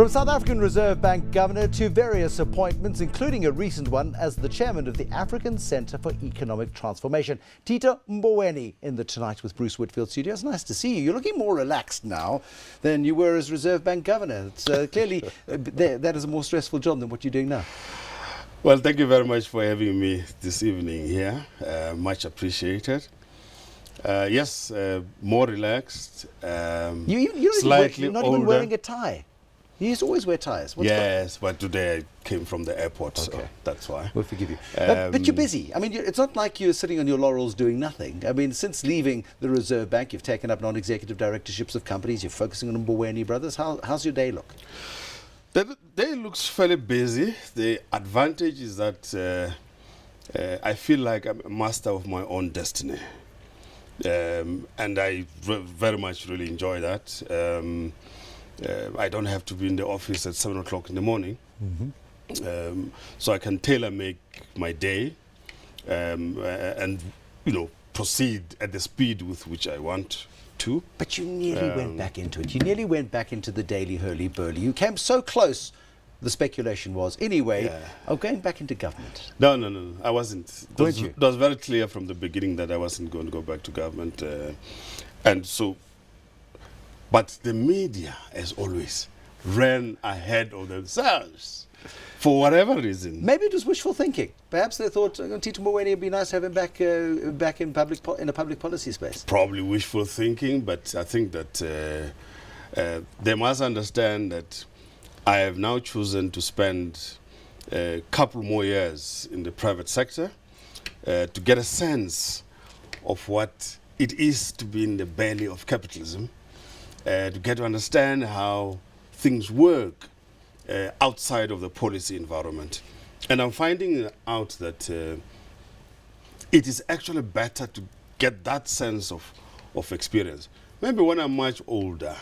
From South African Reserve Bank Governor to various appointments, including a recent one as the chairman of the African Centre for Economic Transformation. Tito Mboweni in the Tonight with Bruce Whitfield studio. It's nice to see you. You're looking more relaxed now than you were as Reserve Bank Governor. It's clearly that is a more stressful job than what you're doing now. Well, thank you very much for having me this evening here. Much appreciated. Yes, more relaxed. Slightly not older. even wearing a tie. You used to always wear ties. Yes, but today I came from the airport, Okay. so that's why. We'll forgive you. But you're busy. I mean, it's not like you're sitting on your laurels doing nothing. I mean, since leaving the Reserve Bank, you've taken up non-executive directorships of companies. You're focusing on Mboweni brothers. How's your day look? The day looks fairly busy. The advantage is that I feel like I'm a master of my own destiny. And I very much really enjoy that. I don't have to be in the office at 7 o'clock in the morning. So I can tailor-make my day and, proceed at the speed with which I want to. But you nearly went back into it. You nearly went back into the daily hurly-burly. You came so close, the speculation was, anyway, of going back into government. No, I wasn't. It was very clear from the beginning that I wasn't going to go back to government. And so, but the media, as always, ran ahead of themselves for whatever reason. Maybe it was wishful thinking. Perhaps they thought Tito Mboweni would be nice to have him back in a public policy space. Probably wishful thinking, but I think that they must understand that I have now chosen to spend a couple more years in the private sector to get a sense of what it is to be in the belly of capitalism, to get to understand how things work outside of the policy environment. And I'm finding out that it is actually better to get that sense of experience. Maybe when I'm much older,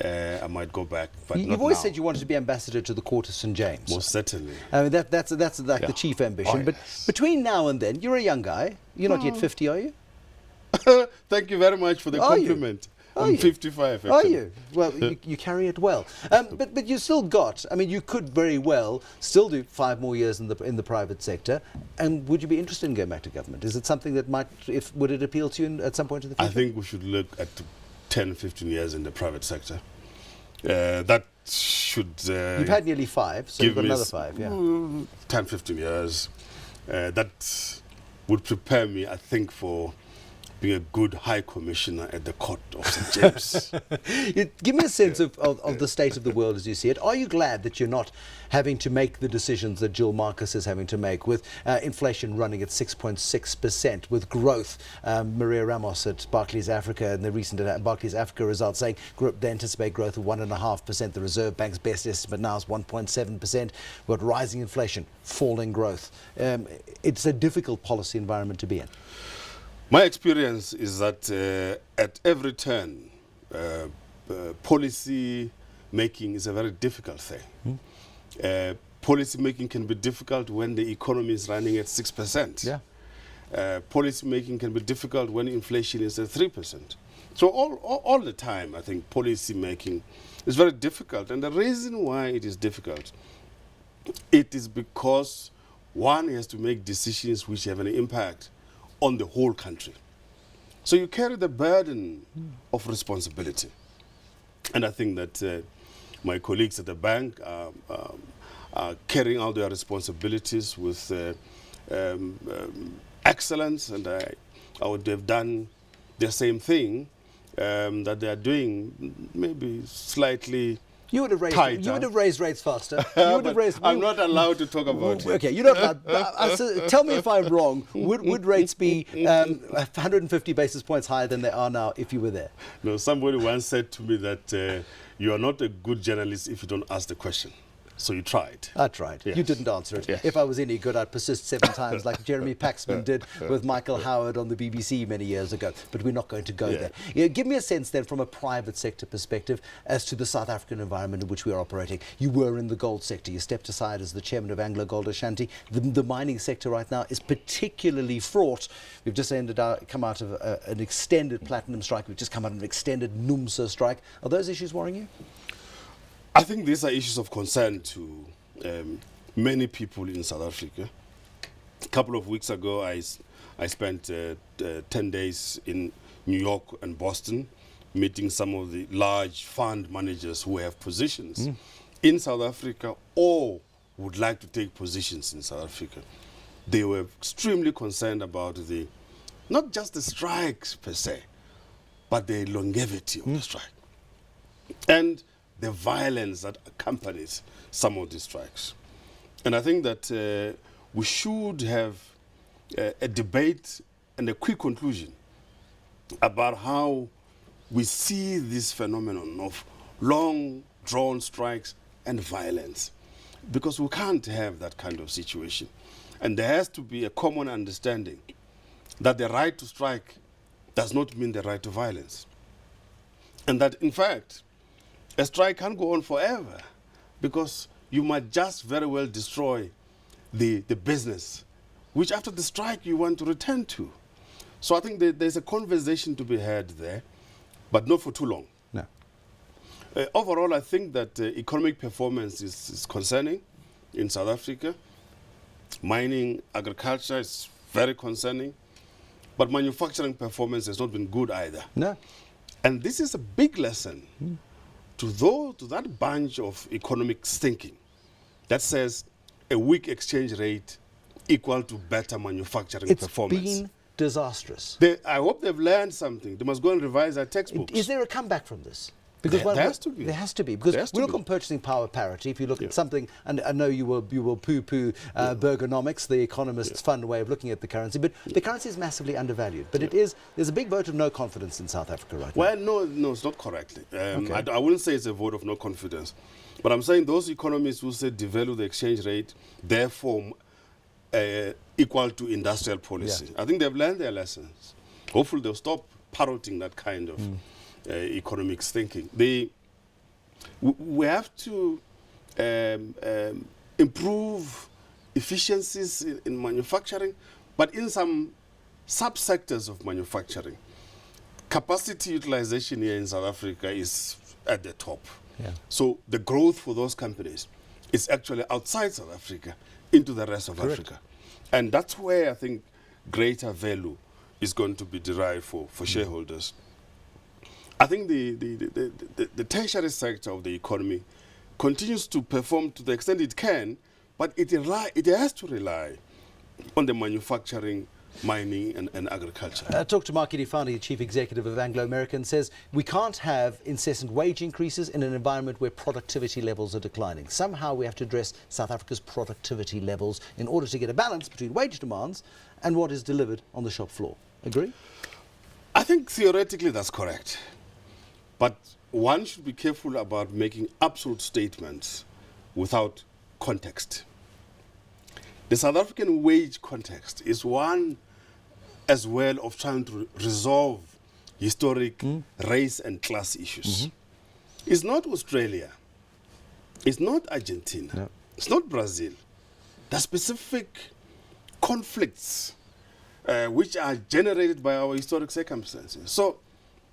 I might go back, but You've always said you wanted to be ambassador to the Court of St. James. Most certainly. I mean, that's like the chief ambition. But between now and then, you're a young guy. You're not yet 50, are you? Thank you very much for the compliment. I'm 55, actually. Are you? Well, you carry it well. But you still got, I mean, you could very well still do 5 more years in the private sector. And would you be interested in going back to government? Is it something that would it appeal to you at some point in the future? I think we should look at 10, 15 years in the private sector. That should... You've had nearly 5, so you've got another 5, yeah. 10, 15 years. That would prepare me, I think, for being a good High Commissioner at the Court of St. James. Give me a sense of the state of the world as you see it. Are you glad that you're not having to make the decisions that Jill Marcus is having to make, with inflation running at 6.6%, with growth? Maria Ramos at Barclays Africa and the recent Barclays Africa results saying they anticipate growth of 1.5%. The Reserve Bank's best estimate now is 1.7%. We've got rising inflation, falling growth. It's a difficult policy environment to be in. My experience is that at every turn, policy making is a very difficult thing. Policy making can be difficult when the economy is running at 6%. Yeah. Policy making can be difficult when inflation is at 3%. So all the time, I think policy making is very difficult. And the reason why it is difficult, it is because one has to make decisions which have an impact on the whole country. So you carry the burden of responsibility. And I think that my colleagues at the bank are carrying out their responsibilities with excellence, and I would have done the same thing that they are doing, maybe slightly. You would have raised rates faster. You would have raised. I'm not allowed to talk about it. Okay, you're not allowed. Tell me if I'm wrong. Would rates be 150 basis points higher than they are now if you were there? No, somebody once said to me that you are not a good journalist if you don't ask the question. So you tried. I tried. Yes. You didn't answer it. Yes. If I was any good, I'd persist 7 times like Jeremy Paxman did with Michael Howard on the BBC many years ago. But we're not going to go there. Give me a sense then from a private sector perspective as to the South African environment in which we are operating. You were in the gold sector. You stepped aside as the chairman of Anglo Gold Ashanti. The mining sector right now is particularly fraught. We've just come out of an extended platinum strike. We've just come out of an extended NUMSA strike. Are those issues worrying you? I think these are issues of concern to many people in South Africa. A couple of weeks ago, I spent 10 days in New York and Boston meeting some of the large fund managers who have positions in South Africa or would like to take positions in South Africa. They were extremely concerned about not just the strikes per se, but the longevity of the strike and the violence that accompanies some of these strikes. And I think that we should have a debate and a quick conclusion about how we see this phenomenon of long drawn strikes and violence, because we can't have that kind of situation. And there has to be a common understanding that the right to strike does not mean the right to violence. And that, in fact, a strike can't go on forever, because you might just very well destroy the business, which after the strike you want to return to. So I think there's a conversation to be had there, but not for too long. No. Overall, I think that economic performance is concerning in South Africa. Mining, agriculture is very concerning, but manufacturing performance has not been good either. No. And this is a big lesson to that bunch of economics thinking that says a weak exchange rate equal to better manufacturing performance. It's been disastrous. I hope they've learned something. They must go and revise their textbooks. Is there a comeback from this? Because There has to be. There has to be. Because we look on purchasing power parity. If you look at something, and I know you will poo-poo Bergonomics, the economist's fun way of looking at the currency, but the currency is massively undervalued. But there's a big vote of no confidence in South Africa right now. Well, no, it's not correctly. I wouldn't say it's a vote of no confidence. But I'm saying those economists who say devalue the exchange rate, therefore equal to industrial policy. I think they've learned their lessons. Hopefully they'll stop parroting that kind of economics thinking. We have to improve efficiencies in manufacturing, but in some subsectors of manufacturing, capacity utilization here in South Africa is at the top. So the growth for those companies is actually outside South Africa into the rest of Africa. And that's where I think greater value is going to be derived for shareholders. I think the tertiary sector of the economy continues to perform to the extent it can, but it has to rely on the manufacturing, mining and agriculture. Talk to Mark Idifani, the Chief Executive of Anglo American, says we can't have incessant wage increases in an environment where productivity levels are declining. Somehow we have to address South Africa's productivity levels in order to get a balance between wage demands and what is delivered on the shop floor. Agree? I think theoretically that's correct. But one should be careful about making absolute statements without context. The South African wage context is one as well of trying to resolve historic race and class issues. It's not Australia. It's not Argentina. No. It's not Brazil. The specific conflicts which are generated by our historic circumstances. So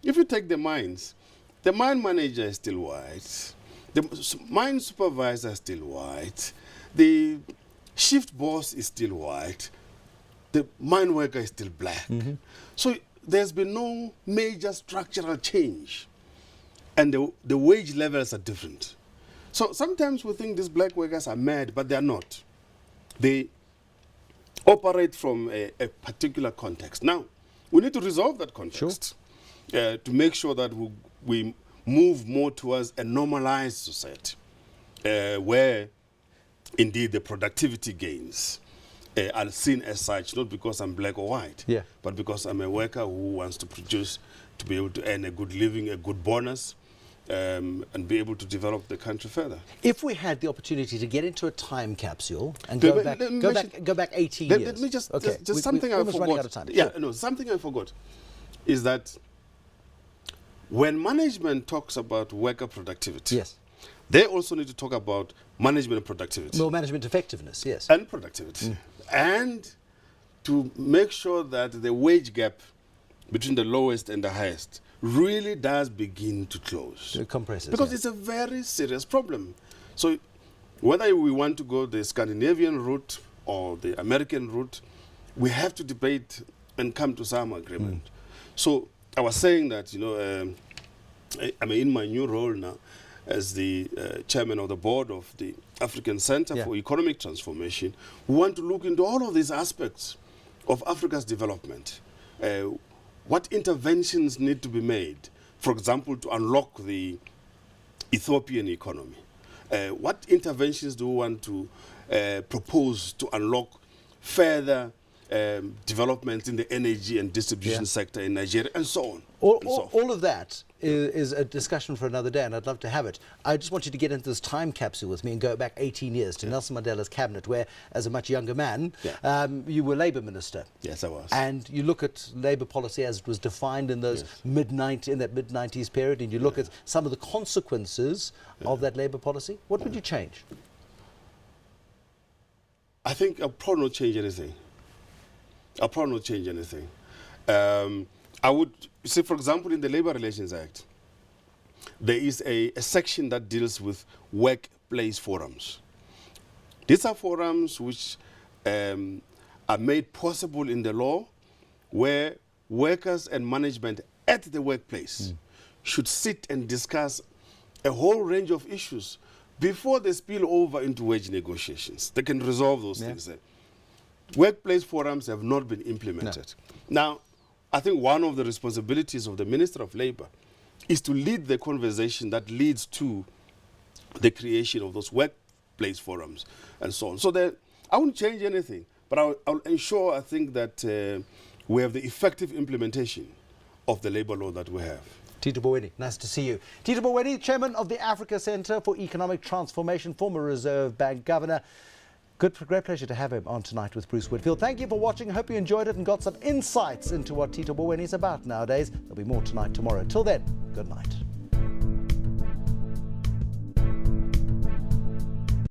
if you take the mines, the mine manager is still white. The mine supervisor is still white. The shift boss is still white. The mine worker is still black. So there's been no major structural change. And the wage levels are different. So sometimes we think these black workers are mad, but they are not. They operate from a particular context. Now, we need to resolve that context to make sure that we move more towards a normalized society where indeed the productivity gains are seen as such, not because I'm black or white, but because I'm a worker who wants to produce, to be able to earn a good living, a good bonus, and be able to develop the country further. If we had the opportunity to get into a time capsule and go back 18 years. Let me just something I forgot. Out of time. Something I forgot is that when management talks about worker productivity, they also need to talk about management productivity. Well, management effectiveness, and productivity. And to make sure that the wage gap between the lowest and the highest really does begin to close. It compresses. Because yeah. it's a very serious problem. So whether we want to go the Scandinavian route or the American route, we have to debate and come to some agreement. So I was saying that, you know, I mean, in my new role now as the chairman of the board of the African Center for Economic Transformation, we want to look into all of these aspects of Africa's development. What interventions need to be made, for example, to unlock the Ethiopian economy? What interventions do we want to propose to unlock further development in the energy and distribution sector in Nigeria, and so on? All of that is a discussion for another day, and I'd love to have it. I just want you to get into this time capsule with me and go back 18 years to Nelson Mandela's cabinet, where, as a much younger man, you were Labour Minister. Yes, I was. And you look at Labour policy as it was defined in those mid-90s period, and you look at some of the consequences of that Labour policy. What would you change? I think I'll probably not change anything. I would say, for example, in the Labour Relations Act, there is a section that deals with workplace forums. These are forums which are made possible in the law, where workers and management at the workplace should sit and discuss a whole range of issues before they spill over into wage negotiations. They can resolve those things there. Workplace forums have not been implemented. Now, I think one of the responsibilities of the Minister of Labour is to lead the conversation that leads to the creation of those workplace forums and so on. So that I won't change anything, but I'll ensure, I think, that we have the effective implementation of the labour law that we have. Tito Mboweni, nice to see you. Tito Mboweni, Chairman of the Africa Center for Economic Transformation, former Reserve Bank Governor. Great pleasure to have him on tonight with Bruce Whitfield. Thank you for watching. I hope you enjoyed it and got some insights into what Tito Mboweni is about nowadays. There'll be more tonight, tomorrow. Until then, good night.